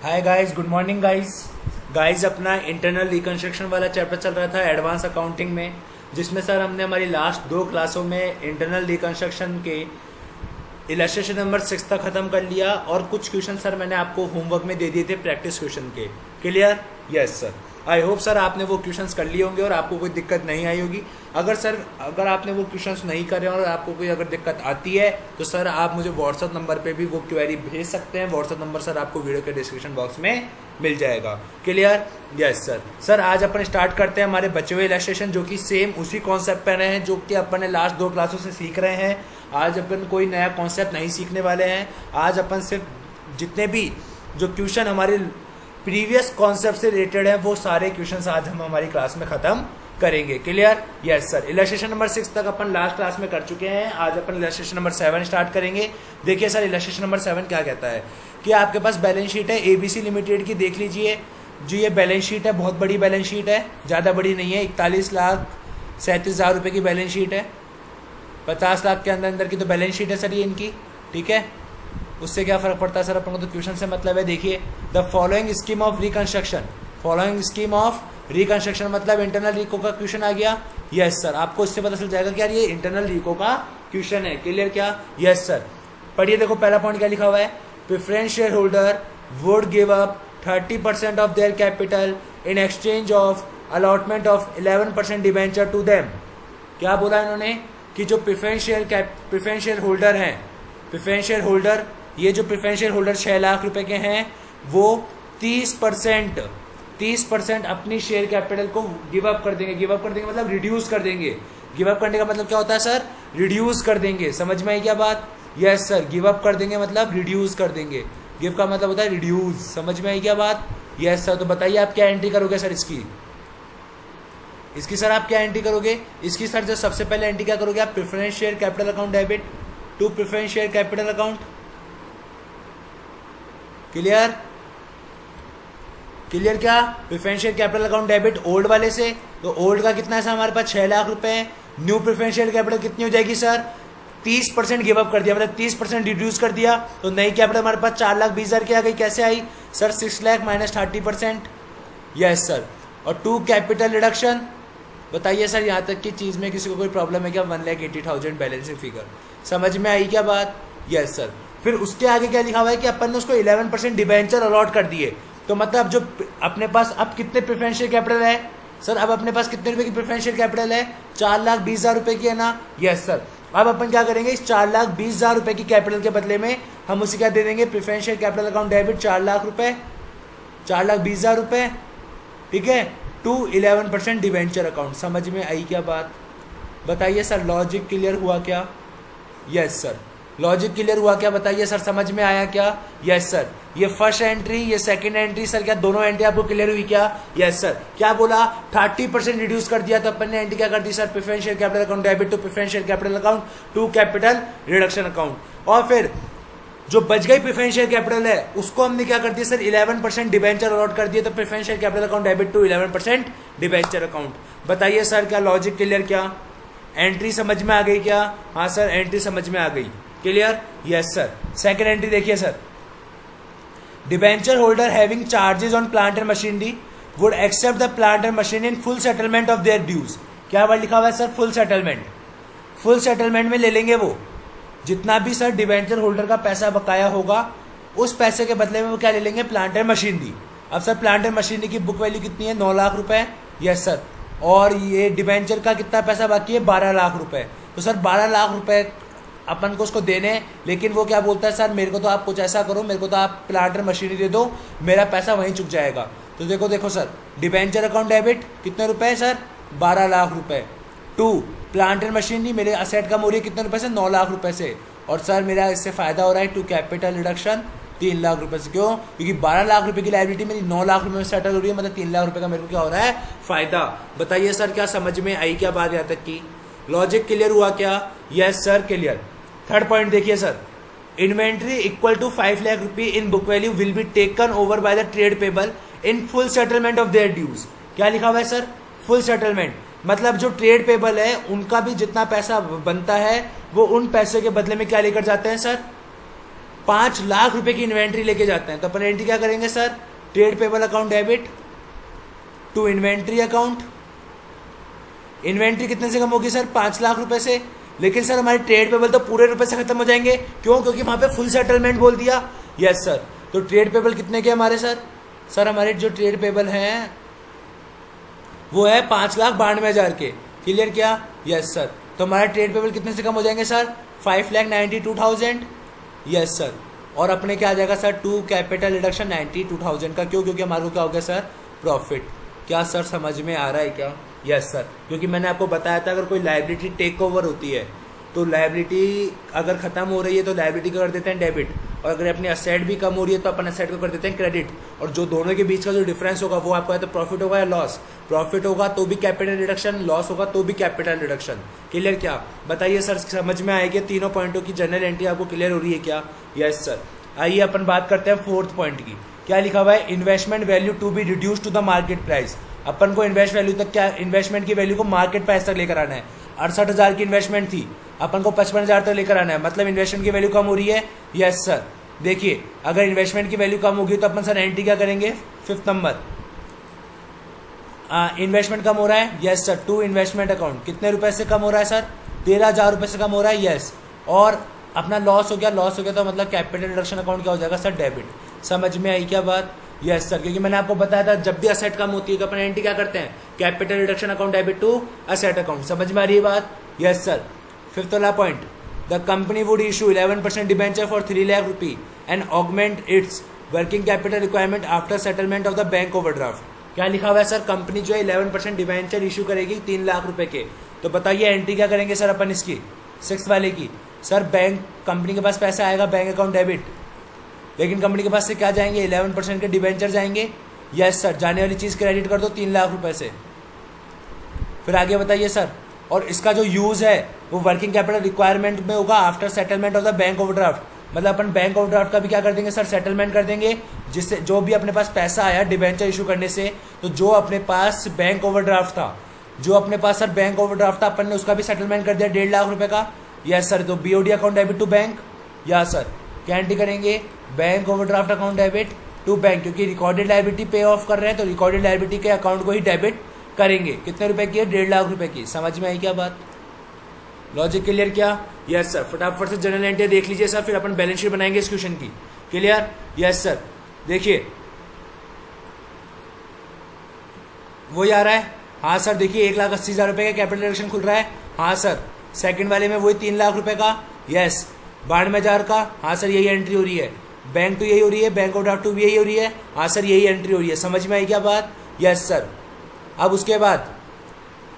Hi guys, good morning guys. अपना internal reconstruction वाला chapter चल रहा था एडवांस अकाउंटिंग में, जिसमें सर हमने हमारी लास्ट 2 क्लासों में इंटरनल रिकंस्ट्रक्शन के इलस्ट्रेशन नंबर 6 तक खत्म कर लिया और कुछ क्वेश्चन सर मैंने आपको होमवर्क में दे दिए थे प्रैक्टिस क्वेश्चन के। Clear? Yes sir. I hope sir आपने वो क्वेश्चंस कर लिए होंगे और आपको कोई दिक्कत नहीं आई होगी। अगर आपने वो क्वेश्चंस नहीं करे और आपको कोई अगर दिक्कत आती है तो सर आप मुझे व्हाट्सअप नंबर पे भी वो क्वेरी भेज सकते हैं। व्हाट्सअप नंबर सर आपको वीडियो के डिस्क्रिप्शन बॉक्स में मिल जाएगा। क्लियर? Yes sir. सर आज अपन स्टार्ट करते हैं हमारे बचे हुए इलस्ट्रेशन, जो कि सेम उसी कॉन्सेप्ट पे रहे हैं जो कि अपन ने लास्ट 2 क्लासों से सीख रहे हैं। आज अपन कोई नया कॉन्सेप्ट नहीं सीखने वाले हैं। आज अपन सिर्फ जितने भी जो क्वेश्चन हमारे प्रीवियस कॉन्सेप्ट से रिलेटेड है वो सारे क्वेश्चंस आज हम हमारी क्लास में खत्म करेंगे। Clear? Yes sir. Illustration number 6 तक अपन लास्ट क्लास में कर चुके हैं। आज अपन इलस्ट्रेशन नंबर 7 स्टार्ट करेंगे। देखिए सर, इलस्ट्रेशन नंबर 7 क्या कहता है कि आपके पास बैलेंस शीट है एबीसी लिमिटेड की। देख लीजिए, जो ये बैलेंस शीट है बहुत बड़ी बैलेंस शीट है, ज़्यादा बड़ी नहीं है। 41,37,000 रुपये की बैलेंस शीट है। 50 लाख के अंदर की तो बैलेंस शीट है सर ये इनकी। ठीक है, उससे क्या फ़र्क पड़ता है सर अपन को, तो क्वेश्चन से मतलब है। देखिए, the following scheme of reconstruction, following scheme of reconstruction मतलब इंटरनल रिको का क्वेश्चन आ गया। यस सर, आपको इससे पता चल जाएगा कि यार ये इंटरनल रिको का क्वेश्चन है। क्लियर? क्या? Yes sir. पढ़िए, देखो पहला पॉइंट क्या लिखा हुआ है। Preference share holder would give up 30% of their capital in exchange of allotment of 11% debenture to them. क्या बोला इन्होंने कि जो प्रेफरेंस शेयर होल्डर हैं, प्रेफरेंस शेयर होल्डर, ये जो प्रेफरेंस शेयर होल्डर 6 लाख रुपए के हैं, वो 30% अपनी शेयर कैपिटल को गिव अप कर देंगे। गिव अप कर देंगे मतलब रिड्यूस कर देंगे। गिव अप करने का मतलब क्या होता है सर? रिड्यूस कर देंगे। समझ में आई क्या बात? यस सर, गिव अप कर देंगे मतलब रिड्यूस कर देंगे। गिव का मतलब होता है रिड्यूस। समझ में आई क्या बात? Yes sir. तो बताइए आप क्या एंट्री करोगे सर इसकी सर आप क्या एंट्री करोगे इसकी सर? जो सबसे पहले एंट्री क्या करोगे आप? Preference share capital account debit to preference share capital account. Clear? Clear? क्या? Preference share capital account debit old वाले से, तो ओल्ड का कितना है सर हमारे पास? 6 लाख रुपए है। न्यू प्रेफरेंस शेयर कैपिटल कितनी हो जाएगी सर? 30% गिव अप कर दिया, मतलब 30% रिड्यूस कर दिया, तो नई कैपिटल हमारे पास 4,20,000 की आ गई। कैसे आई sir? 6 lakh minus 30%। Yes sir. और टू कैपिटल रिडक्शन, बताइए सर यहाँ तक की चीज़ में किसी को कोई प्रॉब्लम है क्या? 1,80,000 बैलेंसिंग फिगर। समझ में आई क्या बात? Yes sir. फिर उसके आगे क्या लिखा हुआ है कि अपन ने उसको 11% डिबेंचर अलॉट कर दिए। तो मतलब जो अपने पास अब कितने प्रेफरेंस शेयर कैपिटल है सर? अब अपने पास कितने रुपए की प्रेफरेंस शेयर कैपिटल है? 4,20,000 रुपए की है ना? Yes sir. अब अपन क्या करेंगे, इस 4,20,000 रुपए की कैपिटल के बदले में हम उसे क्या दे देंगे? Preference share capital account debit 4 lakh रुपए, 4,20,000 रुपए। ठीक है, टू 11% डिबेंचर अकाउंट। समझ में आई क्या बात? बताइए सर, लॉजिक क्लियर हुआ क्या? यस सर, लॉजिक क्लियर हुआ क्या? बताइए सर, समझ में आया क्या? Yes sir. ये फर्स्ट एंट्री, ये सेकंड एंट्री सर, क्या दोनों एंट्री आपको क्लियर हुई क्या? Yes sir. क्या बोला? 30% रिड्यूस कर दिया, तो अपन ने एंट्री क्या कर दी sir? Preference share capital account debit to preference share capital account to capital reduction account. और फिर जो बच गई प्रेफरेंस शेयर कैपिटल है उसको हमने क्या कर दिया सर? 11% डिबेंचर अलॉट कर दिया, तो preference share capital account debit to 11% debenture account. बताइए सर, क्या लॉजिक क्लियर? क्या एंट्री समझ में आ गई क्या? हाँ सर, एंट्री समझ में आ गई। Clear? Yes sir. Second entry देखिए sir, debenture holder having charges on plant and machinery would accept the plant and machinery in full settlement of their dues. क्या वर्ड लिखा हुआ है sir? Full settlement. Full settlement में ले लेंगे वो जितना भी सर डिबेंचर होल्डर का पैसा बकाया होगा, उस पैसे के बदले में वो क्या ले लेंगे? Plant and machinery. अब सर प्लांट एंड मशीनरी की बुक वैल्यू कितनी है? 9 लाख रुपए। Yes sir. और ये डिबेंचर का कितना पैसा बाकी है? 12 लाख रुपए। तो सर 12 लाख रुपए अपन को उसको देने, लेकिन वो क्या बोलता है सर, मेरे को तो आप कुछ ऐसा करो, मेरे को तो आप प्लांट एंड मशीनरी दे दो, मेरा पैसा वहीं चुक जाएगा। तो देखो सर, डिबेंचर अकाउंट डेबिट कितने रुपए है सर? 12 लाख रुपए टू प्लांट एंड मशीनरी, मेरे असेट कम हो रही है कितने रुपए से? 9 लाख रुपए से। और सर मेरा इससे फायदा हो रहा है टू कैपिटल रिडक्शन 3 लाख रुपए से। क्यों? क्योंकि 12 लाख रुपए की लायबिलिटी मेरी 9 लाख रुपए में सेटल हो रही है, मतलब 3 लाख रुपए का मेरे को क्या हो रहा है? फायदा। बताइए सर, क्या समझ में आई क्या बात यहाँ तक की? लॉजिक क्लियर हुआ क्या? Yes sir, clear. Third point देखिए sir, inventory equal to 5 lakh रुपये in book value will be taken over by the trade payable in full settlement of their dues. क्या लिखा हुआ है सर? फुल सेटलमेंट मतलब जो ट्रेड पेबल है उनका भी जितना पैसा बनता है वो उन पैसे के बदले में क्या लेकर जाते हैं सर? 5 लाख रुपए की इन्वेंट्री लेके जाते हैं, तो अपन एंट्री क्या करेंगे sir, trade payable account debit to inventory account. Inventory कितने से कम होगी सर, 5 लाख रुपए से। लेकिन सर हमारे ट्रेड पेबल तो पूरे रुपए से खत्म हो जाएंगे, क्यों, क्योंकि वहां पे फुल सेटलमेंट बोल दिया। यस सर, तो ट्रेड पेबल कितने के हमारे सर, हमारे जो ट्रेड पेबल हैं वो है 5,92,000 के। क्लियर क्या, यस सर। तो हमारे ट्रेड पेबल कितने से कम हो जाएंगे सर, 5,92,000। यस सर, और अपने क्या आ जाएगा सर, टू कैपिटल रिडक्शन 92,000 का। क्यों, क्योंकि हमारे को क्या हो गया सर, प्रॉफिट। क्या सर समझ में आ रहा है क्या, यस सर। क्योंकि मैंने आपको बताया था अगर कोई लायबिलिटी टेक ओवर होती है तो लायबिलिटी अगर खत्म हो रही है तो लायबिलिटी को कर देते हैं डेबिट, और अगर अपनी असेट भी कम हो रही है तो अपन असेट को कर देते हैं क्रेडिट। और जो दोनों के बीच का जो डिफरेंस होगा वो आपको या तो प्रॉफिट होगा या लॉस। प्रॉफिट होगा तो भी कैपिटल रिडक्शन, लॉस होगा तो भी कैपिटल रिडक्शन। क्लियर क्या, बताइए सर, समझ में आएगी तीनों पॉइंटों की जनरल एंट्री आपको क्लियर हो रही है क्या, यस सर। आइए अपन बात करते हैं फोर्थ पॉइंट की। क्या लिखा हुआ है, investment value to be reduce to the market price. अपन को इन्वेस्ट वैल्यू तक, क्या इन्वेस्टमेंट की वैल्यू को मार्केट प्राइस तक लेकर आना है। 68,000 की इन्वेस्टमेंट थी, अपन को 55,000 तक लेकर आना है, मतलब इन्वेस्टमेंट की वैल्यू कम हो रही है। यस सर, देखिए अगर इन्वेस्टमेंट की वैल्यू कम होगी तो अपन सर एंट्री क्या करेंगे, 5th नंबर, इन्वेस्टमेंट कम हो रहा है। Yes sir, to investment account कितने रुपए से कम हो रहा है सर, 13,000 रुपए से कम हो रहा है। यस, और अपना लॉस हो गया तो मतलब कैपिटल रिडक्शन अकाउंट क्या हो जाएगा सर, डेबिट। समझ में आई क्या बात, यस सर। क्योंकि मैंने आपको बताया था जब भी असेट कम होती है तो अपन एंट्री क्या करते हैं, capital reduction account debit to asset account. समझ में आ रही है बात, यस सर। 5th वाला point, the company would issue 11% debenture for 3 lakh rupee and augment it's working capital requirement after settlement of the bank overdraft. क्या लिखा हुआ है सर, कंपनी जो है 11% डिबेंचर इशू करेगी 3 लाख रुपए के। तो बताइए एंट्री क्या करेंगे सर अपन इसकी, 6th वाले की। सर बैंक, कंपनी के पास पैसा आएगा बैंक अकाउंट डेबिट, लेकिन कंपनी के पास से क्या जाएंगे, 11% के डिबेंचर जाएंगे। यस सर, जाने वाली चीज क्रेडिट कर दो 3 लाख रुपए से। फिर आगे बताइए सर, और इसका जो यूज है वो वर्किंग कैपिटल रिक्वायरमेंट में होगा after settlement of the bank overdraft. मतलब अपन बैंक ओवरड्राफ्ट का भी क्या कर देंगे सर, सेटलमेंट कर देंगे, जिससे जो भी अपने पास पैसा आया डिबेंचर इशू करने से, तो जो अपने पास बैंक ओवरड्राफ्ट था, सर बैंक ओवरड्राफ्ट था, अपन ने उसका भी सेटलमेंट कर दिया 1.5 लाख रुपए का। यस सर, तो BOD account debit to bank. या सर, क्या एंट्री करेंगे, bank overdraft account debit to bank, क्योंकि रिकॉर्डेड लायबिलिटी पे ऑफ कर रहे हैं तो रिकॉर्डेड लायबिलिटी के अकाउंट को ही डेबिट करेंगे। कितने रुपए की है, 1.5 लाख रुपए की। समझ में आई क्या बात, लॉजिक क्लियर क्या, यस सर। फटाफट से जनरल एंट्री देख लीजिए सर, फिर अपन बैलेंस शीट बनाएंगे इस क्वेश्चन की। Clear, yes sir. देखिए वही आ रहा है, हाँ सर। देखिए 1,80,000 रुपए का कैपिटल रिडक्शन खुल रहा है, हाँ सर। सेकंड वाले में वही 3 लाख रुपए का, यस। 92,000 का, हाँ सर यही एंट्री हो रही है। बैंक तो यही हो रही है, बैंक ओवरड्राफ्ट टू भी यही हो रही है, हाँ सर यही एंट्री हो रही है। समझ में आई क्या बात, यस सर। अब उसके बाद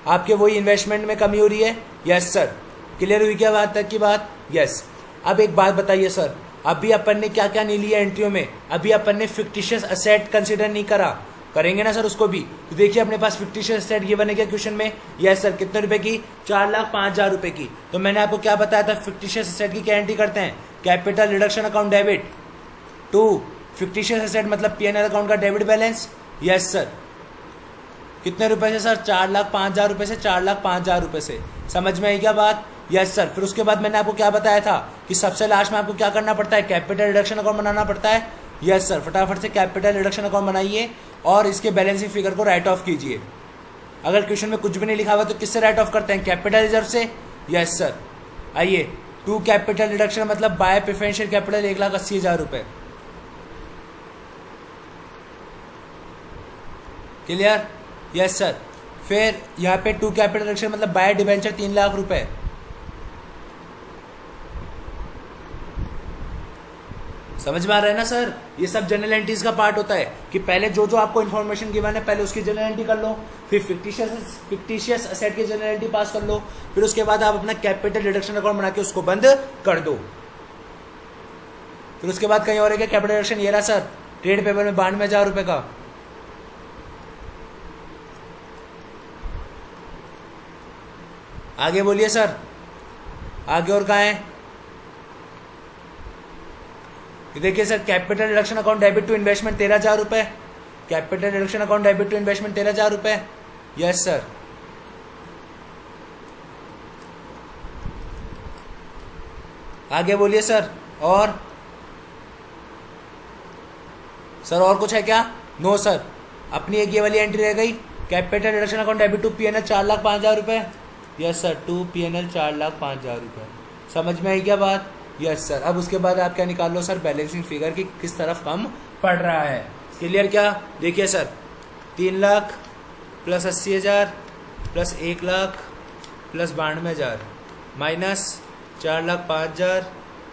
आपके वही इन्वेस्टमेंट में कमी हो रही है, यस सर। क्लियर हुई क्या बात तक की बात, यस। अब एक बात बताइए सर, अभी अपन ने क्या क्या नहीं लिया एंट्रियों में, अभी अपन ने फिक्टिशियस असेट कंसिडर नहीं करा, करेंगे ना सर उसको भी। तो देखिए अपने पास फिक्टिशियस असेट गिवन है क्या क्वेश्चन में, यस सर। कितने रुपए की, 4,05,000 रुपए की। तो मैंने आपको क्या बताया था, फिक्टिशियस असेट की क्या एंट्री करते हैं, capital reduction account debit to fictitious asset, मतलब पीएनएल अकाउंट का डेबिट बैलेंस। यस सर, कितने रुपए से सर, 4,05,000 रुपए से, 4,05,000 रुपए से। समझ में आई क्या बात, यस सर। फिर उसके बाद मैंने आपको क्या बताया था कि सबसे लास्ट में आपको क्या करना पड़ता है, कैपिटल रिडक्शन अकाउंट बनाना पड़ता है। यस सर, फटाफट से कैपिटल रिडक्शन अकाउंट बनाइए और इसके बैलेंसिंग फिगर को राइट ऑफ कीजिए। अगर क्वेश्चन में कुछ भी नहीं लिखा हुआ तो किससे राइट ऑफ करते हैं, कैपिटल रिजर्व से। यस सर, आइए टू कैपिटल रिडक्शन मतलब बाय प्रेफरेंशियल कैपिटल 1,80,000 रुपए। Clear, yes sir. फिर यहाँ पे टू कैपिटल रिडक्शन मतलब बाय डिबेंचर 3 लाख रुपए। समझ में आ रहा है ना सर, ये सब जनरल एंट्रीज का पार्ट होता है कि पहले जो जो आपको इन्फॉर्मेशन गिवन है पहले उसकी जनरल एंट्री कर लो, फिर फिक्टिशियस असेट की जनरल एंट्री पास कर लो, फिर उसके बाद आप अपना कैपिटल रिडक्शन अकाउंट बना के उसको बंद कर दो। फिर उसके बाद कहीं और है क्या कैपिटल रिडक्शन, ये रहा सर ट्रेड पेबल में 92,000 रुपए का। आगे बोलिए सर, आगे और कहाँ है, देखिए sir capital reduction account debit to investment 13,000 रुपए, capital reduction account debit to investment 13,000 रुपए। यस सर, आगे बोलिए सर। और सर और कुछ है क्या? नो सर, अपनी एक ये वाली एंट्री रह गई, capital reduction account debit to PNL 4,05,000 रुपये। यस सर, टू पीएनएल 4,05,000 रुपये। समझ में आई क्या बात? Yes sir. अब उसके बाद आप क्या निकाल लो सर, बैलेंसिंग फिगर की किस तरफ कम पड़ रहा है। क्लियर क्या? देखिए sir, 3 lakh plus 80,000 plus 1 lakh plus 92,000 minus 4,05,000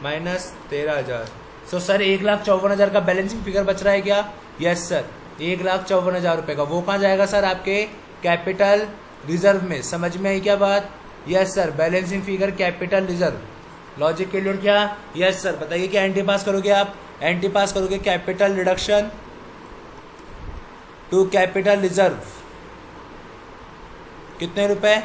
minus 13,000। So sir 1,54,000 का बैलेंसिंग फिगर बच रहा है क्या? यस सर, 1,54,000 रुपये का। वो कहाँ जाएगा सर? आपके कैपिटल रिजर्व में। समझ में आई क्या बात? Yes sir, balancing figure capital reserve. Logic clear क्या? Yes sir. बताइए क्या एंट्री पास करोगे आप? एंट्री पास करोगे capital reduction to capital reserve. कितने रुपए?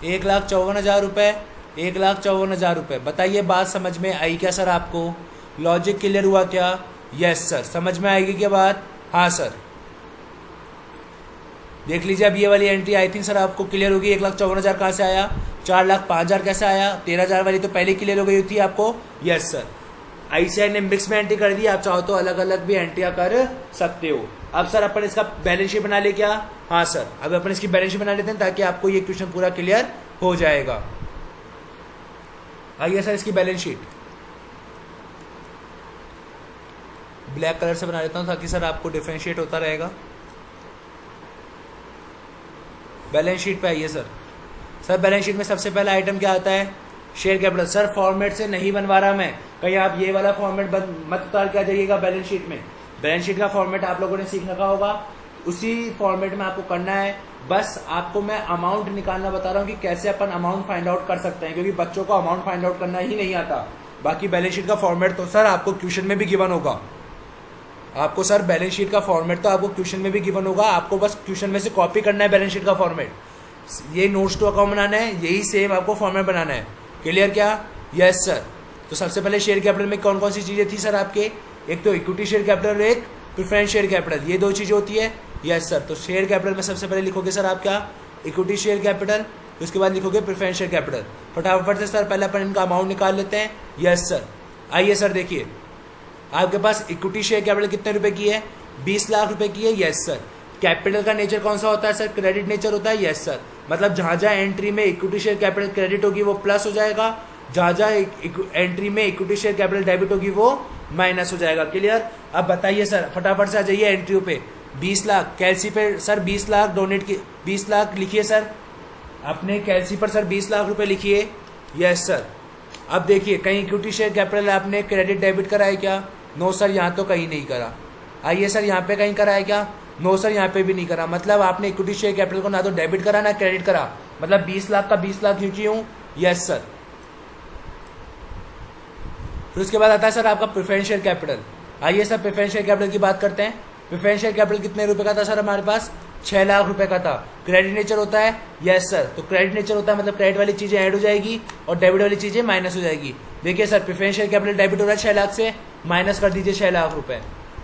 1,54,000 रुपये। 1,54,000 रुपये। बताइए बात समझ में आई क्या सर आपको? लॉजिक क्लियर हुआ क्या? Yes sir. समझ में आएगी क्या बात? हाँ सर। देख लीजिए अब ये वाली एंट्री आई थिंक सर आपको क्लियर होगी। 1,54,000 कहाँ से आया? 4,05,000 कैसे आया? 13,000 वाली तो पहले क्लियर हो गई थी आपको। Yes sir. आईसीआई ने मिक्स में एंट्री कर दी, आप चाहो तो अलग अलग भी एंट्रियां कर सकते हो। अब सर अपन इसका बैलेंस शीट बना ले क्या? हाँ सर, अब अपन इसकी बैलेंस शीट बना लेते हैं ताकि आपको ये क्वेश्चन पूरा क्लियर हो जाएगा। आइए सर इसकी बैलेंस शीट ब्लैक कलर से बना लेता हूं ताकि सर आपको डिफरेंशिएट होता रहेगा। बैलेंस शीट पे आइए सर। सर बैलेंस शीट में सबसे पहला आइटम क्या आता है? Share capital. सर फॉर्मेट से नहीं बनवा रहा मैं, कहीं आप ये वाला फॉर्मेट मत उतार के आ जाइएगा बैलेंस शीट में। बैलेंस शीट का फॉर्मेट आप लोगों ने सीख रखा होगा, उसी फॉर्मेट में आपको करना है। बस आपको मैं अमाउंट निकालना बता रहा हूँ कि कैसे अपन अमाउंट फाइंड आउट कर सकते हैं, क्योंकि बच्चों को अमाउंट फाइंड आउट करना ही नहीं आता। बाकी बैलेंस शीट का फॉर्मेट तो सर आपको क्वेश्चन में भी गिवन होगा। आपको सर बैलेंस शीट का फॉर्मेट तो आपको क्वेश्चन में भी गिवन होगा, आपको बस क्वेश्चन में से कॉपी करना है बैलेंस शीट का फॉर्मेट। ये नोट्स टू अकाउंट बनाना है, यही सेम आपको फॉर्मेट बनाना है। क्लियर क्या? Yes sir. तो सबसे पहले शेयर कैपिटल में कौन कौन सी चीजें थी सर आपके? एक तो इक्विटी शेयर कैपिटल, एक प्रेफरेंस शेयर कैपिटल, ये 2 चीजें होती है। Yes sir. तो शेयर कैपिटल में सबसे पहले लिखोगे सर आप क्या? इक्विटी शेयर कैपिटल, उसके बाद लिखोगे प्रेफरेंस शेयर कैपिटल। फटाफट से सर पहले अपन इनका अमाउंट निकाल लेते हैं। Yes sir. आइए सर देखिए, आपके पास इक्विटी शेयर कैपिटल कितने रुपए की है? 20 लाख रुपए की है। Yes sir. कैपिटल का नेचर कौन सा होता है सर? क्रेडिट नेचर होता है। Yes sir. मतलब जहां जहां एंट्री में इक्विटी शेयर कैपिटल क्रेडिट होगी वो प्लस हो जाएगा, जहां जहां एंट्री में इक्विटी शेयर कैपिटल डेबिट होगी वो माइनस हो जाएगा। क्लियर? अब बताइए सर फटाफट से आ जाइए एंट्री पे। 20 लाख कैलसी पे सर 20 लाख डोनेट की, 20 लाख लिखिए सर अपने कैलसी पर सर 20 लाख रुपए लिखिए। Yes sir. अब देखिए कहीं इक्विटी शेयर कैपिटल आपने क्रेडिट डेबिट करा है क्या? नो सर, यहाँ तो कहीं नहीं करा। आइए सर यहाँ पे कहीं करा है क्या? नो सर, यहाँ पे भी नहीं करा। मतलब आपने इक्विटी शेयर कैपिटल को ना तो डेबिट करा ना क्रेडिट करा, मतलब 20 लाख का 20 लाख नीचे हूँ। Yes sir. फिर उसके बाद आता है सर आपका प्रेफरेंस शेयर कैपिटल। आइए सर प्रेफरेंस शेयर कैपिटल की बात करते हैं। प्रेफरेंस शेयर कैपिटल कितने रुपए का था सर? हमारे पास 6 लाख रुपए का था। क्रेडिट नेचर होता है। Yes sir. तो क्रेडिट नेचर होता है मतलब क्रेडिट वाली चीजें ऐड हो जाएगी और डेबिट वाली चीजें माइनस हो जाएगी। देखिए sir preference share capital debit हो रहा है 6 लाख से, माइनस कर दीजिए 6 लाख रुपए।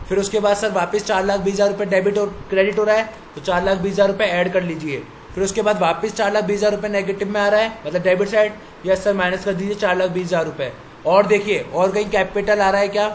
फिर उसके बाद सर वापस 4,20,000 रुपए डेबिट और क्रेडिट हो रहा है, तो 4,20,000 रुपए ऐड कर लीजिए। फिर उसके बाद वापस 4,20,000 रुपए नेगेटिव में आ रहा है, मतलब debit side. Yes sir, minus कर दीजिए 4,20,000 रुपए। और देखिए और कहीं कैपिटल आ रहा है क्या?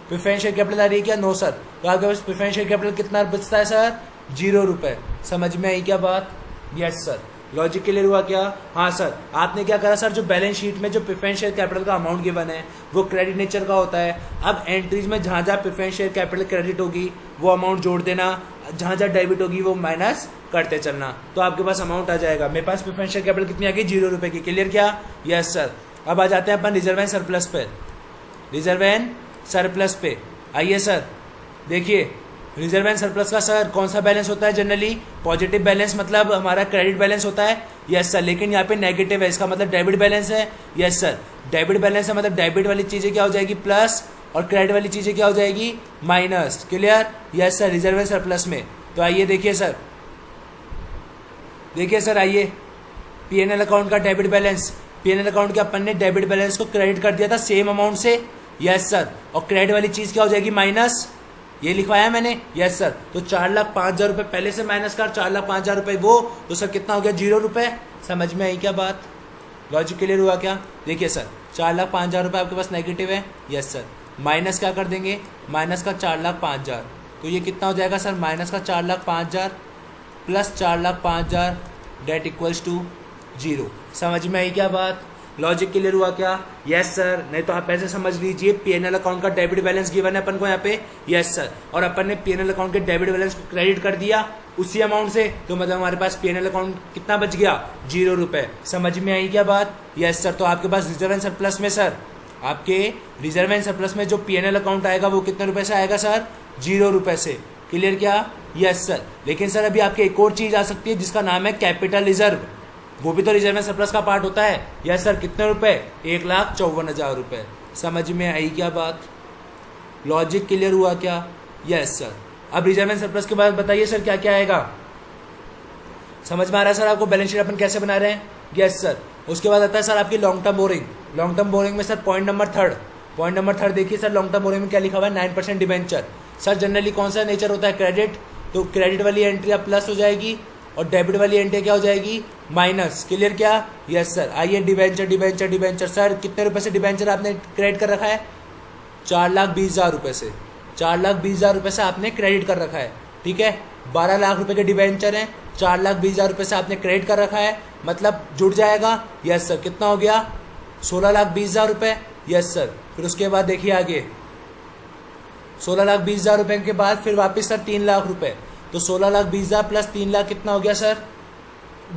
प्रेफरेंस शेयर कैपिटल आ रही है क्या? No sir. तो आपके पास प्रेफरेंस शेयर कैपिटल कितना बचता है सर? 0 रुपए। समझ में आई क्या बात? Yes sir. लॉजिक क्लियर हुआ क्या? हाँ सर। आपने क्या करा सर, जो बैलेंस शीट में जो प्रेफरेंस शेयर कैपिटल का अमाउंट गिवन है वो क्रेडिट नेचर का होता है। अब एंट्रीज में जहां जहां प्रेफरेंस शेयर कैपिटल क्रेडिट होगी वो अमाउंट जोड़ देना, जहां जहां डेबिट होगी वो माइनस करते चलना, तो आपके पास अमाउंट आ जाएगा। मेरे पास प्रेफरेंस शेयर कैपिटल कितनी आ गई? 0 रुपए की। क्लियर क्या? Yes sir. अब आ जाते हैं अपन रिजर्व एंड सरप्लस पे। रिजर्व एंड सरप्लस पे आइए सर। देखिए रिजर्व एंड सरप्लस का सर कौन सा बैलेंस होता है? जनरली पॉजिटिव बैलेंस, मतलब हमारा क्रेडिट बैलेंस होता है। Yes sir. लेकिन यहाँ पे नेगेटिव है, इसका मतलब डेबिट बैलेंस है। Yes sir. डेबिट बैलेंस है मतलब डेबिट वाली चीजें क्या हो जाएगी? प्लस, और क्रेडिट वाली चीजें क्या हो जाएगी? Minus. Clear? Yes sir. Reserve and surplus में तो आइए देखिए सर, देखिए सर आइए पीएनएल अकाउंट का डेबिट बैलेंस। पीएनएल अकाउंट के अपन ने डेबिट बैलेंस को क्रेडिट कर दिया था सेम अमाउंट से। Yes sir. और क्रेडिट वाली चीज क्या हो जाएगी? माइनस। ये लिखवाया मैंने। Yes sir. तो 4,05,000 रुपए पहले से माइनस कर, 4,05,000 रुपए वो, तो सर कितना हो गया? 0 रुपए। समझ में आई क्या बात? लॉजिक क्लियर हुआ क्या? देखिए सर 4,05,000 रुपए आपके पास नेगेटिव है। Yes sir. माइनस क्या कर देंगे? माइनस का 4,05,000, तो ये कितना हो जाएगा सर, माइनस का 4,05,000 प्लस 4,05,000 डेट इक्वल्स टू 0। समझ में आई क्या बात? लॉजिक क्लियर हुआ क्या? Yes sir. नहीं तो आप ऐसे समझ लीजिए पीएनएल अकाउंट का डेबिट बैलेंस गिवन है अपन को यहाँ पे, यस सर, और अपन ने पीएनएल अकाउंट के डेबिट बैलेंस को क्रेडिट कर दिया उसी अमाउंट से, तो मतलब हमारे पास पीएनएल अकाउंट कितना बच गया, 0 रुपए। समझ में आई क्या बात? Yes sir. तो आपके पास रिजर्व एंड सरप्लस में सर, आपके रिजर्व एंड सरप्लस में जो पीएनएल अकाउंट आएगा वो कितने रुपए से आएगा सर, 0 रुपए से। क्लियर क्या? Yes sir. लेकिन सर अभी आपकी एक और चीज आ सकती है जिसका नाम है कैपिटल रिजर्व, वो भी तो रिजर्व एंड सरप्लस का पार्ट होता है। Yes sir. कितने रुपए? 1,54,000 रुपए। समझ में आई क्या बात? लॉजिक क्लियर हुआ क्या? Yes sir. अब रिजर्व एंड सरप्लस के बाद बताइए सर क्या क्या आएगा? समझ में आ रहा है सर आपको बैलेंस शीट अपन कैसे बना रहे हैं? Yes sir. उसके बाद आता है सर आपकी long term borrowing. Long term borrowing में सर पॉइंट नंबर थर्ड देखिए सर, लॉन्ग टर्म बोरिंग में क्या लिखा हुआ है, 9% डिबेंचर। सर जनरली कौन सा नेचर होता है, क्रेडिट, तो क्रेडिट वाली एंट्री अब प्लस हो जाएगी और डेबिट वाली एंट्री क्या हो जाएगी, माइनस। क्लियर क्या? Yes sir. आइए डिबेंचर सर कितने रुपए से डिबेंचर आपने क्रेडिट कर रखा है, 4,20,000 रुपए से। 4,20,000 रुपए से आपने क्रेडिट कर रखा है, ठीक है। 12 लाख रुपए के डिबेंचर हैं, 4,20,000 रुपए से आपने क्रेडिट कर रखा है, मतलब जुड़ जाएगा। Yes sir. कितना हो गया, 16,20,000 रुपए। Yes sir. फिर उसके बाद देखिए आगे, 16,20,000 रुपए के बाद फिर वापस सर 3 लाख रुपए, तो 16,20,000 प्लस 3 लाख कितना हो गया सर,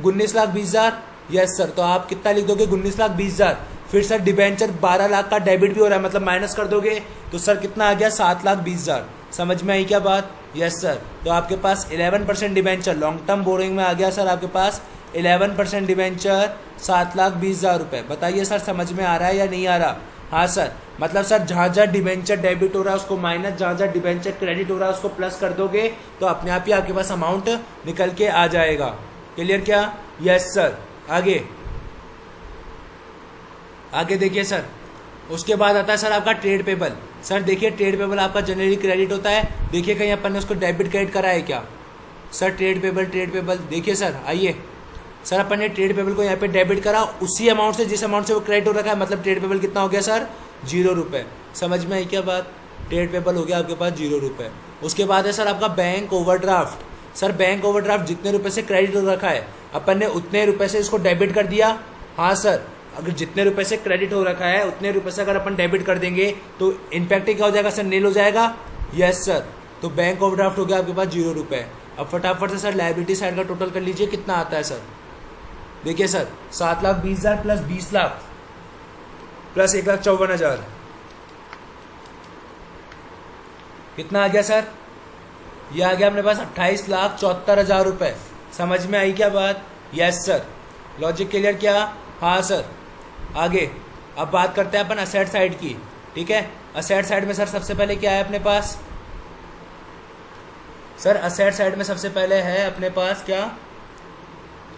19,20,000। Yes sir. तो आप कितना लिख दोगे, 19,20,000। फिर सर डिबेंचर 12 लाख का डेबिट भी हो रहा है, मतलब माइनस कर दोगे तो सर कितना आ गया, 7,20,000। समझ में आई क्या बात? Yes sir. तो आपके पास 11% डिबेंचर लॉन्ग टर्म बोरिंग में आ गया सर, आपके पास 11% डिबेंचर 7,20,000 रुपए। बताइए सर समझ में आ रहा है या नहीं आ रहा? हाँ सर। मतलब सर जहाँ जहाँ डिबेंचर डेबिट हो रहा है उसको माइनस, जहाँ जहाँ डिबेंचर क्रेडिट हो रहा है उसको प्लस कर दोगे तो अपने आप ही आपके पास अमाउंट निकल के आ जाएगा। क्लियर क्या? Yes sir. आगे देखिए सर, उसके बाद आता है सर आपका ट्रेड पेबल। सर देखिए ट्रेड पेबल आपका जनरली क्रेडिट होता है, देखिए कहीं अपन ने उसको डेबिट क्रेडिट करा है क्या सर? ट्रेड पेबल देखिए सर, आइए सर अपन ने ट्रेड पेबल को यहाँ पे डेबिट करा उसी अमाउंट से जिस अमाउंट से वो क्रेडिट हो रखा है, मतलब ट्रेड पेबल कितना हो गया सर, 0 रुपए। समझ में आई क्या बात? ट्रेड पेबल हो गया आपके पास 0 रुपए। उसके बाद है सर आपका bank overdraft. Sir bank overdraft जितने रुपए से क्रेडिट हो रखा है अपन ने उतने रुपए से इसको डेबिट कर दिया। हाँ सर। अगर जितने रुपए से क्रेडिट हो रखा है उतने रुपए से अगर अपन डेबिट कर देंगे तो इम्पैक्ट क्या हो जाएगा सर, नील हो जाएगा। Yes sir. तो बैंक ओवरड्राफ्ट हो गया आपके पास 0 रुपए। अब फटाफट से सर लायबिलिटी साइड का टोटल कर लीजिए कितना आता है सर। देखिए सर 7,20,000 प्लस 20 लाख प्लस 1,54,000 कितना आ गया सर, ये आ गया अपने पास 28,74,000 रुपए। समझ में आई क्या बात? Yes sir. लॉजिक क्लियर क्या? हाँ सर। आगे अब बात करते हैं अपन असेट साइड की, ठीक है। असेट साइड में सर सबसे पहले क्या है अपने पास, सर असेट साइड में सबसे पहले है अपने पास क्या,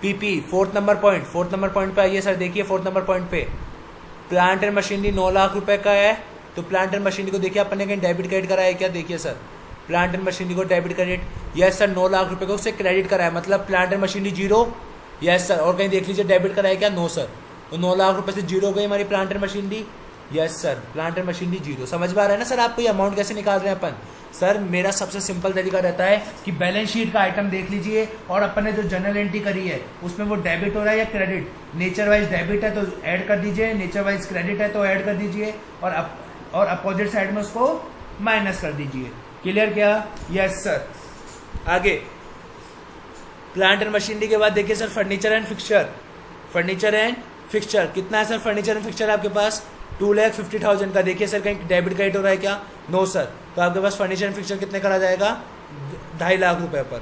पीपी। फोर्थ नंबर पॉइंट पे आइए सर, देखिए फोर्थ नंबर पॉइंट पे प्लांट एंड मशीनरी 9 लाख रुपए का है, तो प्लांट एंड मशीनरी को देखिए अपन ने कहीं डेबिट क्रेडिट करा है क्या? देखिए सर प्लांट एंड मशीनरी को debit credit, yes sir 9 lakh रुपए को उससे क्रेडिट करा है, मतलब plant and machinery 0। Yes sir. और कहीं देख लीजिए डेबिट करा है क्या? No sir. तो 9 लाख रुपए से 0 हो गई हमारी plant and machinery. Yes sir. Plant and machinery 0। समझ में आ रहा है ना सर आपको ये अमाउंट कैसे निकाल रहे हैं अपन? सर मेरा सबसे सिंपल तरीका रहता है कि बैलेंस शीट का आइटम देख लीजिए और अपन ने जो जनरल एंट्री करी है उसमें वो डेबिट हो रहा है या क्रेडिट। नेचर वाइज डेबिट है तो ऐड कर दीजिए, नेचर वाइज क्रेडिट है तो ऐड कर दीजिए, और अपोजिट साइड में उसको माइनस कर दीजिए। क्लियर क्या? Yes sir. आगे प्लांट एंड मशीनरी के बाद देखिए सर फर्नीचर एंड फिक्सचर कितना है सर? फर्नीचर एंड फिक्सचर आपके पास 2,50,000 का। देखिए सर कहीं डेबिट क्रेडिट हो रहा है क्या? No sir. तो आपके पास फर्नीचर एंड फिक्सचर कितने करा जाएगा? 2.5 लाख रुपए पर,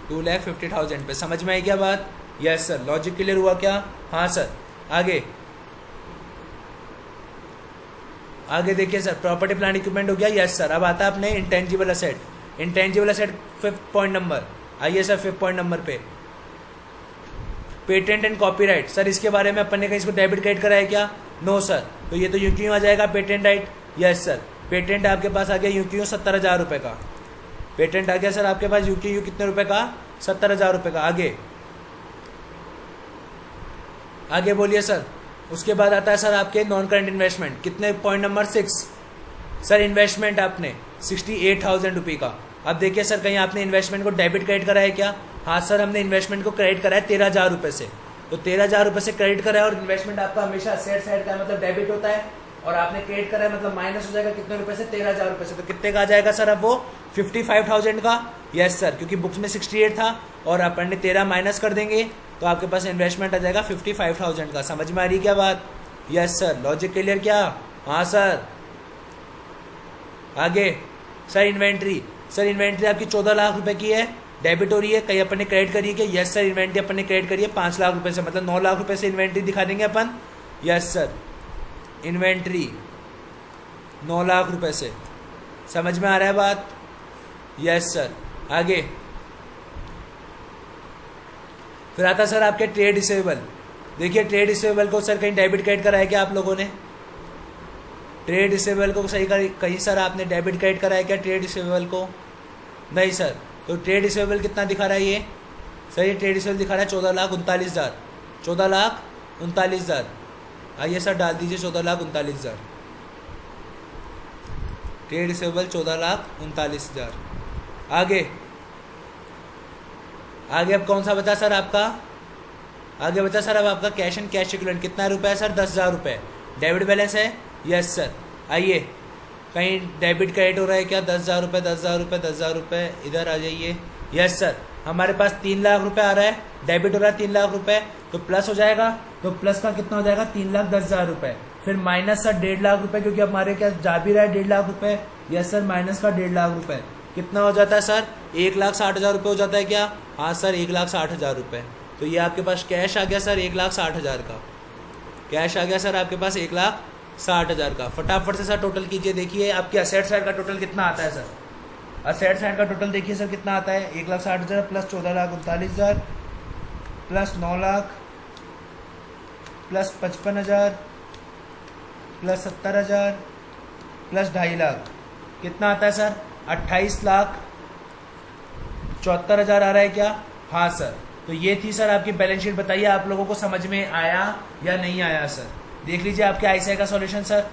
2,50,000 पे। समझ में आई क्या बात? Yes sir. लॉजिक क्लियर हुआ क्या? हाँ सर। आगे देखिए सर प्रॉपर्टी प्लांट इक्विपमेंट हो गया। Yes sir. अब आता है अपने intangible asset. Intangible asset 5th point number, आइए सर 5th पॉइंट नंबर पे पेटेंट एंड कॉपीराइट। सर इसके बारे में अपन ने कहीं इसको डेबिट क्रेडिट करा है क्या? No sir. तो ये तो यूं क्यों आ जाएगा patent right. Yes sir. Patent आपके पास आ गया यूं क्यों 70,000 रुपए का। पेटेंट आ गया सर आपके पास यूं क्यों कितने रुपए का? 70,000 रुपए का। आगे बोलिए सर। उसके बाद आता है सर आपके नॉन करंट इन्वेस्टमेंट, कितने? Point number 6। सर इन्वेस्टमेंट आपने 68,000 रुपये का। अब देखिए सर कहीं आपने इन्वेस्टमेंट को डेबिट क्रेडिट करा है क्या? हाँ सर हमने इन्वेस्टमेंट को क्रेडिट करा है 13,000 रुपये से। तो 13,000 रुपये से क्रेडिट करा है और इन्वेस्टमेंट आपका हमेशा असेट साइड का मतलब डेबिट होता है और आपने क्रेडिट करा है मतलब माइनस हो जाएगा कितने रुपए से? 13,000 रुपये से। तो कितने का आ जाएगा सर अब वो? 55,000 का। यस सर, क्योंकि बुक्स में 68 था और अपन ने 13 माइनस कर देंगे तो आपके पास इन्वेस्टमेंट आ जाएगा 55,000 का। समझ में आ रही क्या बात? यस सर, लॉजिक क्लियर क्या? हाँ सर। आगे सर इन्वेंट्री। सर इन्वेंट्री आपकी 14 लाख रुपए की है, डेबिट हो रही है, कहीं अपन ने क्रेडिट करी है क्या? यस सर, इन्वेंट्री अपन ने क्रेडिट करी है 5 लाख रुपए से, मतलब 9 लाख रुपए से इन्वेंट्री दिखा देंगे अपन। यस सर, इन्वेंट्री 9 लाख रुपए से। समझ में आ रहा है बात? Yes sir. आगे फिर आता सर आपके ट्रेड रिसीवेबल। देखिए ट्रेड रिसीवेबल को सर कहीं डेबिट क्रेडिट करा है क्या आप लोगों ने? ट्रेड रिसीवेबल को सही कहीं सर आपने डेबिट क्रेडिट करा है क्या ट्रेड रिसीवेबल को? नहीं सर। तो ट्रेड रिसीवेबल कितना दिखा रहा है ये? सर ये ट्रेड रिसीवेबल दिखा रहा है 14,39,000। 14,39,000। आइए सर डाल दीजिए 14,39,000। Trade receivable 14,39,000। आगे अब कौन सा बचा सर आपका? आगे बचा सर अब आपका कैश एंड कैश इक्विवेलेंट। कितना रुपए है सर? 10,000 रुपये। डेबिट बैलेंस है। Yes sir. आइए कहीं डेबिट क्रेडिट हो रहा है क्या? 10,000 रुपये, 10,000 रुपये, 10,000 रुपये। इधर आ जाइए। यस सर, हमारे पास 3 लाख रुपए आ रहा है, डेबिट हो रहा है 3 लाख रुपए, तो प्लस हो जाएगा। तो प्लस का कितना हो जाएगा? 3,10,000 रुपये। फिर माइनस सर 1.5 लाख रुपए, क्योंकि हमारे क्या जा भी रहा है 1.5 लाख रुपए। यस सर, माइनस का 1.5 लाख रुपए कितना हो जाता है सर? 1,60,000 रुपये हो जाता है क्या? हाँ सर, 1,60,000 रुपये। तो ये आपके पास कैश आ गया सर 1,60,000 का। कैश आ गया सर आपके पास 1,60,000 का। फटाफट से सर टोटल कीजिए। देखिए आपके असेट साइड का टोटल कितना आता है सर? असेट साइड का टोटल देखिए सर कितना आता है? 1,60,000 plus 14,39,000 plus 9 lakh plus 55,000 plus 70,000 plus 2.5 lakh. कितना आता है सर? 28,74,000 आ रहा है क्या? हाँ सर। तो ये थी सर आपकी बैलेंस शीट। बताइए आप लोगों को समझ में आया या नहीं आया सर? देख लीजिए आपके आईसीआई का सॉल्यूशन सर।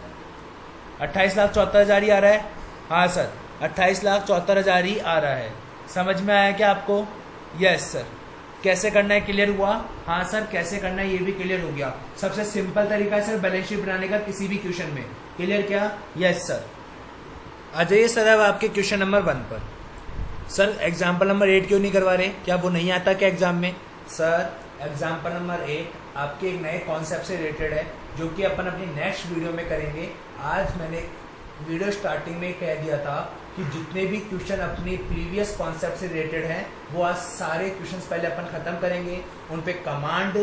28,74,000 ही आ रहा है। हाँ सर, 28,74,000 ही आ रहा है। समझ में आया क्या आपको? Yes sir. कैसे करना है क्लियर हुआ? हाँ सर, कैसे करना है ये भी क्लियर हो गया। सबसे सिंपल तरीका है सर बैलेंस शीट बनाने का किसी भी क्वेश्चन में। क्लियर क्या? Yes sir. आ जाइए सर अब आपके क्वेश्चन नंबर 1 पर। सर एग्जाम्पल नंबर 8 क्यों नहीं करवा रहे? क्या वो नहीं आता क्या एग्जाम में? सर एग्जाम्पल नंबर 8 आपके एक नए कॉन्सेप्ट से रिलेटेड है, जो कि अपन अपनी नेक्स्ट वीडियो में करेंगे। आज मैंने वीडियो स्टार्टिंग में कह दिया था कि जितने भी क्वेश्चन अपनी प्रीवियस कॉन्सेप्ट से रिलेटेड हैं वो आज सारे क्वेश्चंस पहले अपन खत्म करेंगे, उन पे कमांड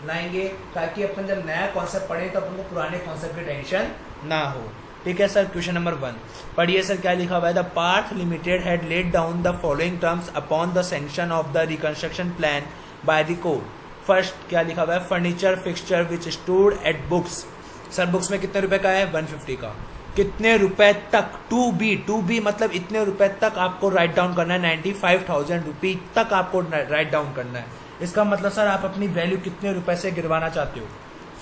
लाएंगे, ताकि अपन जब नया कॉन्सेप्ट पढ़ें तो अपन को पुराने कॉन्सेप्ट की टेंशन ना हो। ठीक है सर। क्वेश्चन नंबर 1 पढ़िए सर, क्या लिखा हुआ है? The Partha limited had laid down the following terms upon the sanction of the reconstruction plan by the court. First क्या लिखा हुआ है? Furniture fixture which stored at books. Sir books में कितने रुपए का है? 150 का। कितने रुपए तक? 2B मतलब इतने रुपए तक आपको राइट डाउन करना है। 95,000 रुपये तक आपको राइट डाउन करना है। इसका मतलब सर आप अपनी वैल्यू कितने रुपए से गिरवाना चाहते हो?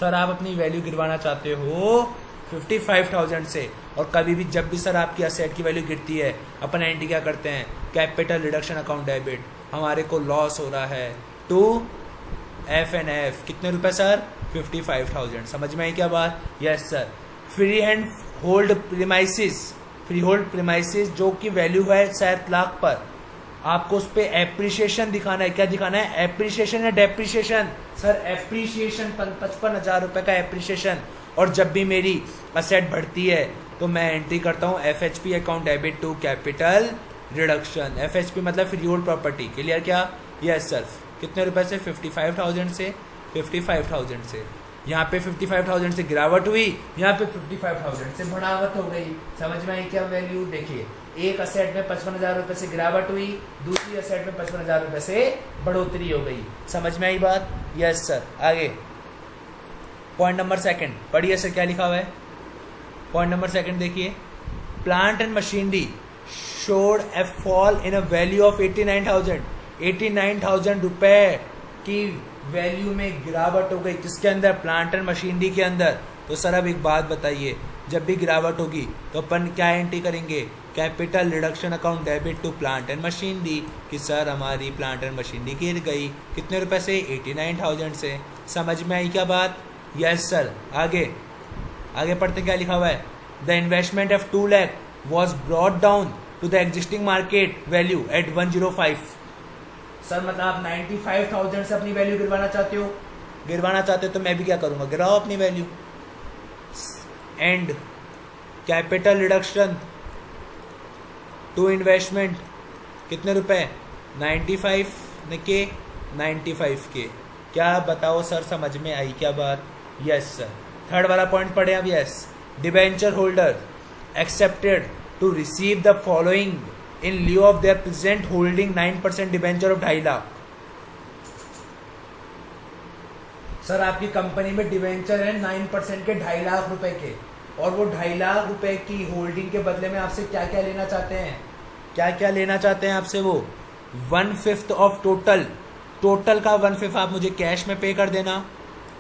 सर आप अपनी वैल्यू गिरवाना चाहते हो 55,000 से। और कभी भी जब भी सर आपकी असेट की वैल्यू गिरती है अपन एंट्री क्या करते हैं? Capital reduction account debit. हमारे को लॉस हो रहा है टू F&F। कितने रुपए सर? 55,000। समझ में आई क्या बात? Yes sir. Free hand hold premises जो कि वैल्यू है 7 लाख पर, आपको उस पर एप्रिसिएशन दिखाना है। क्या दिखाना है? एप्रिसिएशन या डेप्रिसिएशन? सर एप्रिसिएशन 55,000 रुपये का एप्रिसिएशन। और जब भी मेरी असेट बढ़ती है तो मैं एंट्री करता हूँ FHP account debit to capital reduction. FHP मतलब फ्री होल्ड प्रॉपर्टी। क्लियर क्या? Yes sir. कितने रुपए से? 55,000 से। 55,000 से यहाँ पे 55,000 से गिरावट हुई, यहाँ पे 55,000 से बढ़ावट हो गई। समझ में आई क्या वैल्यू? देखिए एक असेट में 55,000 रुपये से गिरावट हुई, दूसरी असेट में 55,000 रुपये से बढ़ोतरी हो गई। समझ में आई बात? Yes sir. आगे पॉइंट नंबर 2 पढ़िए सर, क्या लिखा हुआ है? पॉइंट नंबर 2 देखिए। Plant and machinery showed A fall in a value of 89,000 रुपये की वैल्यू में गिरावट हो गई। किसके अंदर? प्लांट एंड मशीनरी के अंदर। तो सर अब एक बात बताइए, जब भी गिरावट होगी तो अपन क्या एंट्री करेंगे, capital reduction account debit to plant and machinery कि सर हमारी प्लांट एंड मशीनरी गिर गई कितने रुपए से, 89,000 से। समझ में आई क्या बात? Yes sir. आगे आगे पढ़ते क्या लिखा हुआ है, the investment of 2 lakh was brought down to the existing market value at 105। Sir मतलब आप 95,000 से अपनी वैल्यू गिरवाना चाहते हो, तो मैं भी क्या करूंगा, गिराओ अपनी value. And capital reduction to investment कितने रुपए, 95 के 95 के। क्या बताओ सर, समझ में आई क्या बात? Yes sir. थर्ड वाला पॉइंट पढ़े अब। Yes, debenture holder accepted to receive the following in lieu of their present holding 9% debenture of 2.5 lakh. Sir आपकी कंपनी में डिबेंचर है 9% के 2.5 लाख रुपए के, और वो 2.5 लाख रुपए की होल्डिंग के बदले में आपसे क्या क्या लेना चाहते हैं, आपसे वो 1/5 ऑफ टोटल का 1/5 आप मुझे कैश में पे कर देना।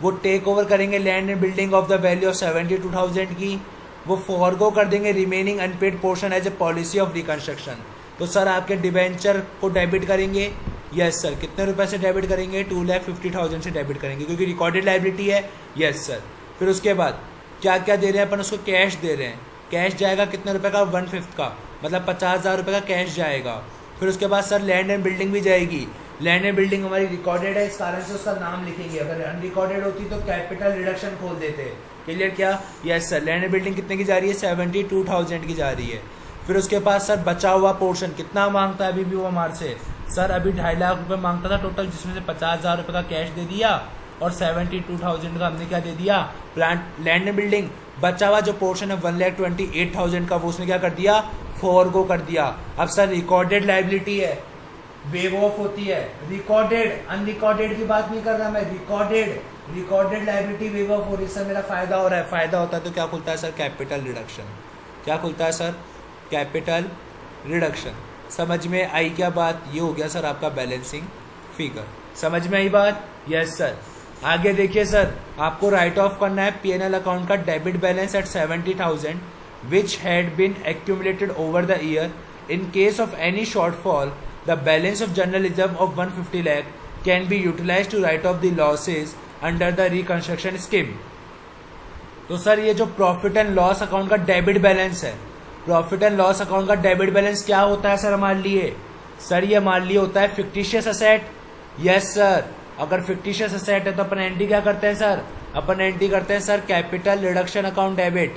वो टेक ओवर करेंगे land and building of the value of 72,000 की। वो फॉरगो कर देंगे remaining unpaid portion as a policy of reconstruction. तो सर आपके डिबेंचर को डेबिट करेंगे। Yes sir. कितने रुपए से डेबिट करेंगे, 2,50,000 से डेबिट करेंगे क्योंकि रिकॉर्डेड लाइबिलिटी है। Yes sir. फिर उसके बाद क्या क्या दे रहे हैं अपन, उसको कैश दे रहे हैं। कैश जाएगा कितने रुपए का, 1/5 का, मतलब 50,000 रुपए का कैश जाएगा। फिर उसके बाद सर लैंड एंड बिल्डिंग भी जाएगी। लैंड एंड बिल्डिंग हमारी रिकॉर्डेड है, इस कारण से उसका नाम लिखेंगे। अगर अनरिकॉर्डेड होती तो कैपिटल रिडक्शन खोल देते। क्लियर क्या? Yes sir. Land and building कितने की जा रही है, 72,000 की जा रही है। फिर उसके पास सर बचा हुआ पोर्शन कितना मांगता है अभी भी वो हमारे से, सर अभी 2.5 लाख रुपए मांगता था टोटल, जिसमें से 50,000 रुपए का कैश दे दिया और 72,000 का हमने क्या दे दिया, प्लांट लैंड एंड बिल्डिंग। बचा हुआ जो पोर्शन है 1,28,000 का, वो उसने क्या कर दिया, फॉरगो कर दिया। अब सर रिकॉर्डेड लाइबिलिटी है, वेव ऑफ होती है। रिकॉर्डेड अनरिकॉर्डेड की बात नहीं कर रहा मैं, रिकॉर्डेड लाइबिलिटी वेव ऑफ हो रही है। सर मेरा फायदा हो रहा है, फायदा होता है तो क्या खुलता है सर, कैपिटल रिडक्शन। क्या खुलता है सर, कैपिटल रिडक्शन। समझ में आई क्या बात? ये हो गया सर आपका बैलेंसिंग फिगर। समझ में आई बात? Yes sir. आगे देखिए सर, आपको राइट ऑफ करना है पीएनएल अकाउंट का debit balance at 70,000 which had been accumulated over the year. In case of any shortfall the balance of general reserve of 150 lakh can be utilise to write off the losses under the reconstruction scheme. तो sir ये जो profit and loss account का debit balance है, profit and loss account का debit balance क्या होता है sir हमारे लिए? सर ये हमारे लिए होता है फिक्टिशियस असेट। Yes sir. अगर फिक्टिशियस असेट है तो अपन एंट्री क्या करते हैं सर, अपन एंट्री करते हैं sir capital reduction account debit,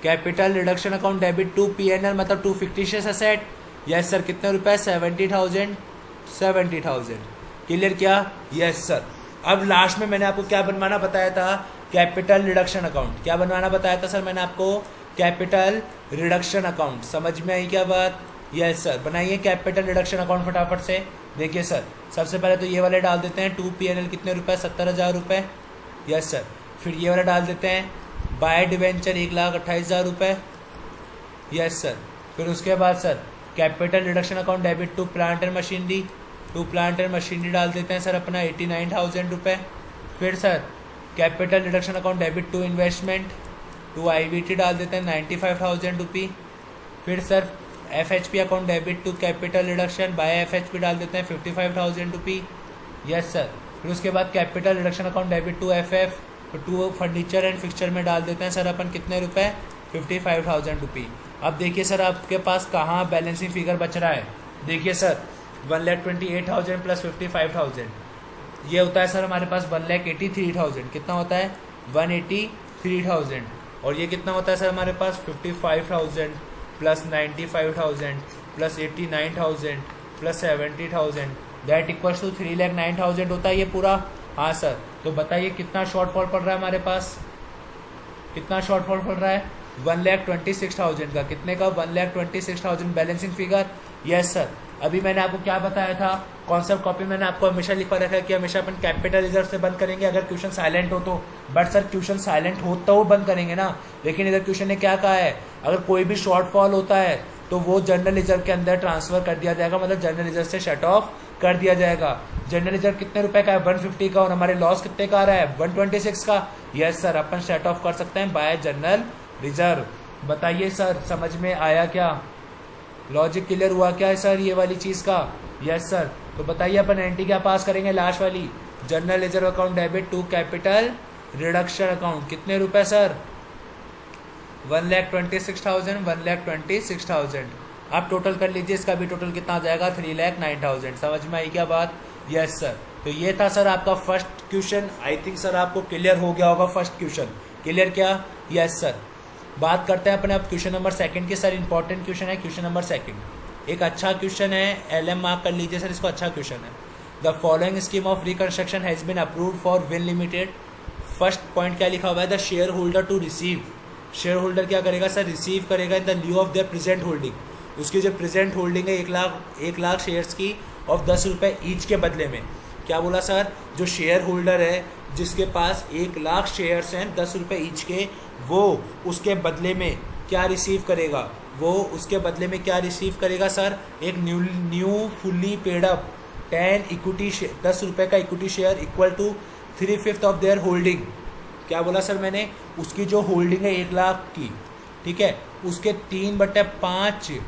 capital reduction account debit to PNL, मतलब to fictitious asset. Yes sir. कितने रुपए, 70,000। क्लियर क्या? Yes sir. अब लास्ट में मैंने आपको क्या बनवाना बताया था, कैपिटल रिडक्शन अकाउंट। क्या बनवाना बताया था सर मैंने आपको, कैपिटल रिडक्शन अकाउंट। समझ में आई क्या बात? Yes sir. बनाइए कैपिटल रिडक्शन अकाउंट फटाफट से। देखिए सर, सबसे पहले तो ये वाले डाल देते हैं, टू पीएनएल कितने रुपए, 70,000 रुपए। Yes sir. फिर ये वाला डाल देते हैं, बाय डिवेंचर 1,28,000 रुपए। Yes sir. फिर उसके बाद sir capital reduction account debit to plant and machinery, to plant and machinery डाल देते हैं सर अपना 89,000 रुपए। फिर sir capital reduction account debit to investment, to IVT डाल देते हैं 95,000 रुपी। फिर sir FHP account debit to capital reduction by FHP डाल देते हैं 55,000 रुपी। Yes sir. फिर उसके बाद capital reduction account debit to FF, to furniture and fixture में डाल देते हैं सर अपन कितने रुपए, 55,000 रुपी। अब देखिए सर आपके पास कहाँ बैलेंसिंग फिगर बच रहा है। देखिए सर 1,28,000 प्लस 55,000 ये होता है सर हमारे पास 1,83,000। कितना होता है, 183,000। और ये कितना होता है सर हमारे पास, 55,000 plus 95,000 plus 89,000 plus 70,000 that equals to 3,09,000 होता है ये पूरा। हाँ सर। तो बताइए कितना शॉर्टफॉल पड़ रहा है हमारे पास, कितना शॉर्टफॉल पड़ रहा है, 1,26,000 का। कितने का, 1,26,000 बैलेंसिंग फिगर। Yes sir. अभी मैंने आपको क्या बताया था, कॉन्सेप्ट कॉपी मैंने आपको हमेशा लिखा रखा है कि हमेशा अपन कैपिटल रिजर्व से बंद करेंगे अगर क्वेश्चन साइलेंट हो तो। बट सर क्वेश्चन साइलेंट हो तो बंद करेंगे ना, लेकिन इधर क्वेश्चन ने क्या कहा है, अगर कोई भी शॉर्टफॉल होता है तो वो जनरल रिजर्व के अंदर ट्रांसफर कर दिया जाएगा, मतलब जनरल रिजर्व से शट ऑफ कर दिया जाएगा। जनरल रिजर्व कितने रुपए का है, 150 का, और हमारे लॉस कितने का आ रहा है, 126 का। Yes sir. अपन शट ऑफ कर सकते हैं बाय जनरल रिजर्व। बताइए सर समझ में आया क्या, लॉजिक क्लियर हुआ क्या है सर ये वाली चीज़ का? Yes sir. तो बताइए अपन एंट्री क्या पास करेंगे लास्ट वाली, general reserve account debit to capital reduction account. कितने रुपए सर? 1,26,000, 1,26,000। आप टोटल कर लीजिए, इसका भी टोटल कितना आ जाएगा? 3,09,000। समझ में आई क्या बात? Yes sir. तो ये था सर आपका first question. I think sir आपको क्लियर हो गया होगा फर्स्ट क्वेश्चन। क्लियर क्या? Yes sir. बात करते हैं अपने अब क्वेश्चन नंबर सेकंड के। सर इंपॉर्टेंट क्वेश्चन है क्वेश्चन नंबर सेकंड। एक अच्छा क्वेश्चन है, LM मार्क कर लीजिए सर इसको, अच्छा क्वेश्चन है। The following scheme of reconstruction has been approved for win limited. First point क्या लिखा हुआ है? The share holder to receive. Share holder क्या करेगा सर? रिसीव करेगा in the lieu of their present holding. उसकी जो प्रेजेंट होल्डिंग है 1,00,000 शेयर्स की ऑफ 10 रुपये ईच के बदले में। क्या बोला सर? जो शेयर होल्डर है जिसके पास 1,00,000 शेयर्स हैं 10 रुपये ईच के, वो उसके बदले में क्या रिसीव करेगा? वो उसके बदले में क्या रिसीव करेगा सर? एक new fully paid up 10 equity 10 रुपये का equity share equal to 3/5 of their holding. क्या बोला सर मैंने? उसकी जो होल्डिंग है 1,00,000 की, ठीक है, उसके 3/5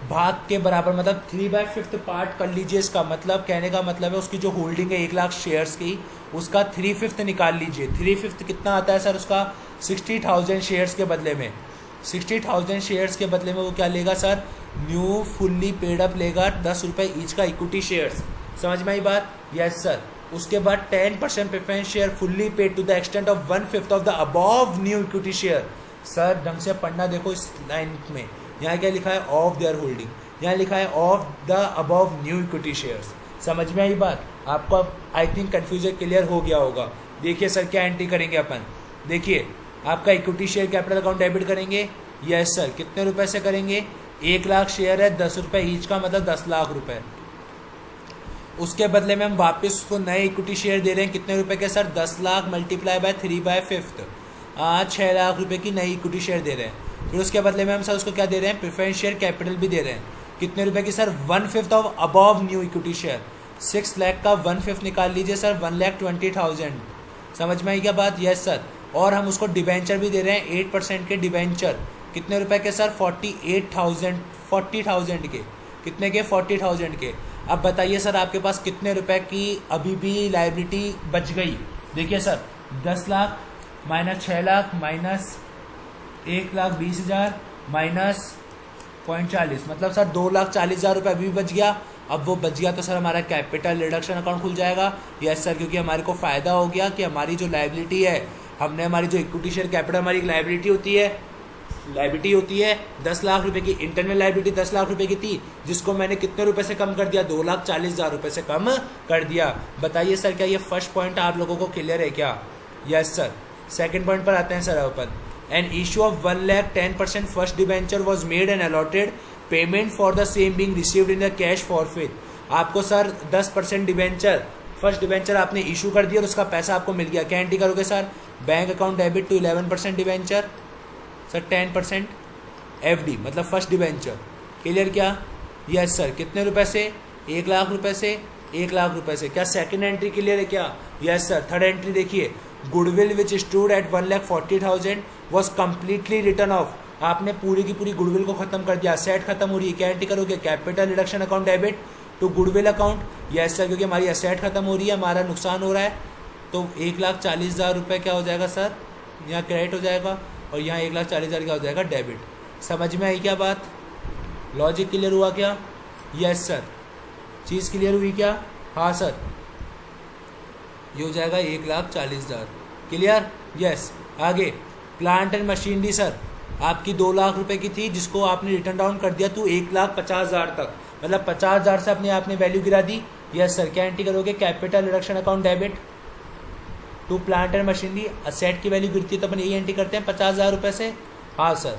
भाग के बराबर, मतलब 3/5 पार्ट कर लीजिए। इसका मतलब, कहने का मतलब है उसकी जो होल्डिंग है 1,00,000 शेयर्स की, उसका 3/5 निकाल लीजिए। 3/5 कितना आता है सर? उसका 60,000 शेयर्स के बदले में, 60,000 शेयर्स के बदले में वो क्या लेगा sir? New fully paid up लेगा 10 रुपये ईच का इक्विटी शेयर्स। समझ में आई बात? Yes sir. उसके बाद 10% preference share fully paid to the extent of 1/5 of the above new equity share. Sir ढंग से पढ़ना देखो इस लाइन में, यहाँ क्या लिखा है? ऑफ देयर होल्डिंग, यहाँ लिखा है of the above new equity shares. समझ में आई बात? आपको आई थिंक कन्फ्यूजन क्लियर हो गया होगा। देखिए सर क्या एंट्री करेंगे अपन। देखिए आपका equity share capital account debit करेंगे। Yes sir. कितने रुपए से करेंगे? 1,00,000 शेयर है 10 रुपये ईच का, मतलब 10 लाख रुपए। उसके बदले में हम वापस उसको नए इक्विटी शेयर दे रहे हैं। कितने रुपए के sir? 10 lakh multiply by 3/5, 6 lakh रुपए की नई इक्विटी शेयर दे रहे हैं। फिर उसके बदले में हम सर उसको क्या दे रहे हैं? प्रेफरेंस शेयर कैपिटल भी दे रहे हैं। कितने रुपए की sir? 1/5 of above new equity share. 6 lakh का 1/5 निकाल लीजिए सर, 1,20,000। समझ में आई क्या बात? Yes sir. और हम उसको डिबेंचर भी दे रहे हैं, 8% के डिबेंचर। कितने रुपए के सर? 40,000 के। कितने के? 40,000 के। अब बताइए सर आपके पास कितने रुपए की अभी भी लायबिलिटी बच गई? देखिए sir 10 lakh minus 6 lakh minus 1,20,000 minus 0.40, मतलब सर 2,40,000 रुपये अभी भी बच गया। अब वो बच गया तो सर हमारा कैपिटल रिडक्शन अकाउंट खुल जाएगा। यस सर, क्योंकि हमारे को फ़ायदा हो गया कि हमारी जो लायबिलिटी है, हमने हमारी जो इक्विटी शेयर कैपिटल हमारी एक लायबिलिटी होती है 10 लाख रुपए की। इंटरनल लायबिलिटी 10 लाख रुपए की थी, जिसको मैंने कितने रुपए से कम कर दिया? 2,40,000 रुपये से कम कर दिया। बताइए सर क्या ये फर्स्ट पॉइंट आप लोगों को क्लियर है क्या? Yes sir. सेकंड पॉइंट पर आते हैं sir upon. An issue of 1,00,000 10% first debenture was made and allotted, payment for the same being received in the cash forfeit. आपको सर 10% डिबेंचर, फर्स्ट डिबेंचर आपने इशू कर दिया और उसका पैसा आपको मिल गया। क्या एंट्री करोगे sir? Bank account debit to 11% debenture sir, 10% FD मतलब फर्स्ट डिबेंचर। क्लियर क्या? Yes sir. कितने रुपए से? 1,00,000 रुपए से, 1,00,000 रुपए से। क्या सेकंड एंट्री क्लियर है क्या? Yes sir. थर्ड एंट्री देखिए, goodwill which stood at 1,40,000 was completely return of. आपने पूरी की पूरी गुडविल को खत्म कर दिया, सेट खत्म हो रही है। क्या एंट्री करोगे? Capital reduction account debit to goodwill account. Yes sir, क्योंकि हमारी असेट खत्म हो रही है, हमारा नुकसान हो रहा है, तो 1,40,000 रुपये क्या हो जाएगा सर? यहाँ क्रेडिट हो जाएगा और यहाँ 1,40,000 क्या हो जाएगा? डेबिट। समझ में आई क्या बात? लॉजिक क्लियर हुआ क्या? Yes sir. चीज़ क्लियर हुई क्या? हाँ सर। ये हो जाएगा 1,40,000। क्लियर? यस। आगे प्लांट एंड मशीनरी सर, आपकी 2 लाख रुपए की थी, जिसको आपने रिटर्न डाउन कर दिया तो 1,50,000 तक, मतलब 50,000 से अपने आपने वैल्यू गिरा दी। Yes sir. क्या एंट्री करोगे? Capital reduction account debit to plant and machinery. Asset की वैल्यू गिरती है तो अपन यही एंट्री करते हैं 50,000 रुपये से। हाँ सर।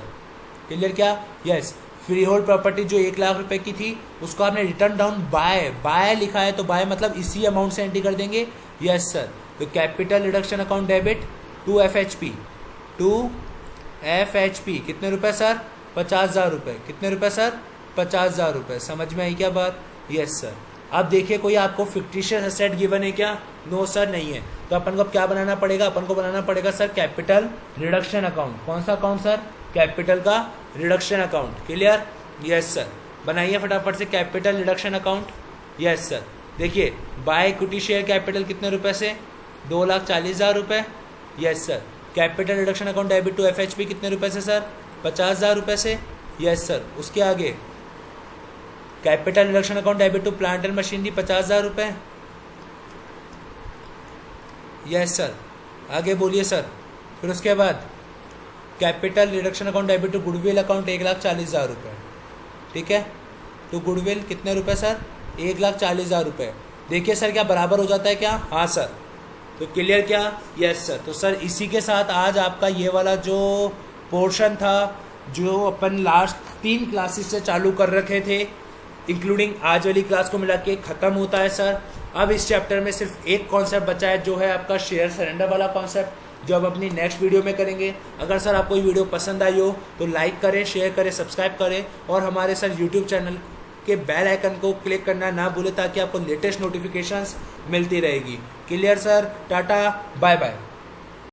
क्लियर क्या? यस। फ्री होल्ड प्रॉपर्टी जो 1,00,000 रुपए की थी, उसको आपने रिटर्न डाउन बाय लिखा है, तो बाय मतलब इसी अमाउंट से एंट्री कर देंगे। Yes sir. तो capital reduction account debit to FHP कितने रुपए सर? 50,000 रुपये। कितने रुपए सर? 50,000 रुपये। समझ में आई क्या बात? Yes sir. अब देखिए कोई आपको फिक्टिशियस एसेट गिवन है क्या? नो सर नहीं है। तो अपन को क्या बनाना पड़ेगा, अपन को बनाना पड़ेगा सर कैपिटल रिडक्शन अकाउंट। कौन सा अकाउंट सर, कैपिटल का reduction account. Clear, yes sir. बनाइए फटाफट से capital reduction account. Yes sir. देखिए बाय इक्विटी शेयर कैपिटल कितने रुपए से, 2,40,000 रुपये। Yes sir. Capital reduction account debit to FHP कितने रुपए से सर, 50,000 रुपये से। Yes sir. उसके आगे capital reduction account debit to plant and machinery 50,000 रुपये। Yes sir. आगे बोलिए सर। फिर उसके बाद capital reduction account debit to goodwill account 1,40,000 रुपये। ठीक है, तो गुडविल कितने रुपए सर, 1,40,000 रुपये। देखिए सर क्या बराबर हो जाता है क्या, हाँ सर। तो क्लियर क्या, यस सर। तो सर इसी के साथ आज आपका ये वाला जो पोर्शन था जो अपन लास्ट 3 क्लासेस से चालू कर रखे थे इंक्लूडिंग आज वाली क्लास को मिला के ख़त्म होता है सर। अब इस चैप्टर में सिर्फ एक कॉन्सेप्ट बचा है जो है आपका शेयर सरेंडर वाला कॉन्सेप्ट, जो अब अपनी नेक्स्ट वीडियो में करेंगे। अगर सर आपको ये वीडियो पसंद आई हो तो लाइक करें, शेयर करें, सब्सक्राइब करें और हमारे सर यूट्यूब चैनल के बेल आइकन को क्लिक करना ना भूलें ताकि आपको लेटेस्ट नोटिफिकेशंस मिलती रहेगी। Clear sir, tata bye bye.